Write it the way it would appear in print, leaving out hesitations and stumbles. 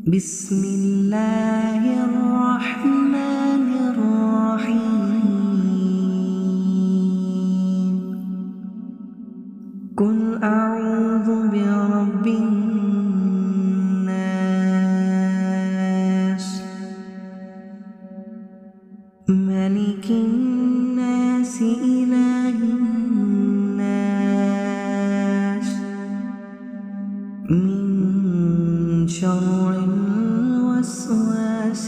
بسم الله الرحمن الرحيم قل أعوذ برب الناس ملك الناس إله الناس من شر الوسواس